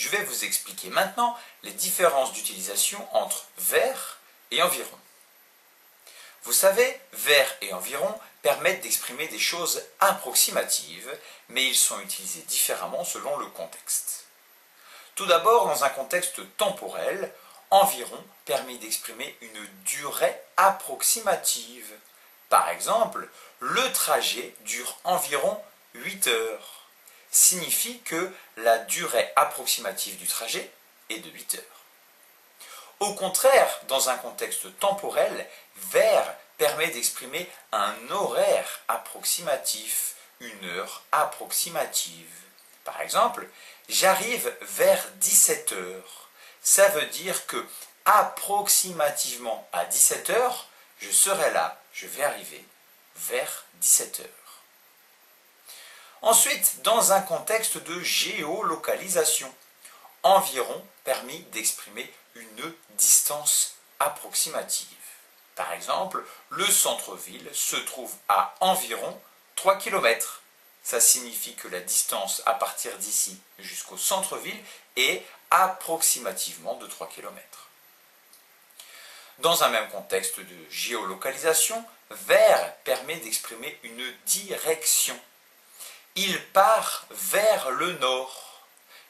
Je vais vous expliquer maintenant les différences d'utilisation entre vers et environ. Vous savez, vers et environ permettent d'exprimer des choses approximatives, mais ils sont utilisés différemment selon le contexte. Tout d'abord, dans un contexte temporel, environ permet d'exprimer une durée approximative. Par exemple, le trajet dure environ 8 heures. Signifie que la durée approximative du trajet est de 8 heures. Au contraire, dans un contexte temporel, vers permet d'exprimer un horaire approximatif, une heure approximative. Par exemple, j'arrive vers 17 heures. Ça veut dire que approximativement à 17 heures, je serai là, je vais arriver vers 17 heures. Ensuite, dans un contexte de géolocalisation, environ permet d'exprimer une distance approximative. Par exemple, le centre-ville se trouve à environ 3 km. Ça signifie que la distance à partir d'ici jusqu'au centre-ville est approximativement de 3 km. Dans un même contexte de géolocalisation, vers permet d'exprimer une direction. Il part vers le nord.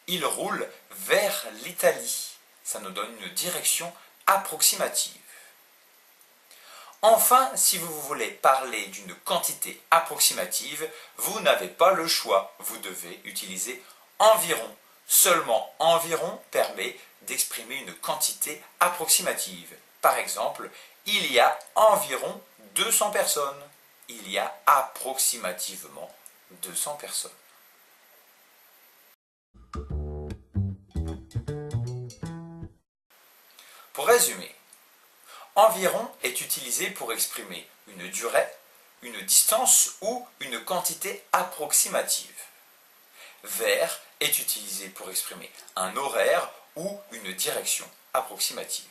Il roule vers l'Italie. Ça nous donne une direction approximative. Enfin, si vous voulez parler d'une quantité approximative, vous n'avez pas le choix. Vous devez utiliser environ. Seulement environ permet d'exprimer une quantité approximative. Par exemple, il y a environ 200 personnes. Il y a approximativement 200 personnes. Pour résumer, environ est utilisé pour exprimer une durée, une distance ou une quantité approximative. Vers est utilisé pour exprimer un horaire ou une direction approximative.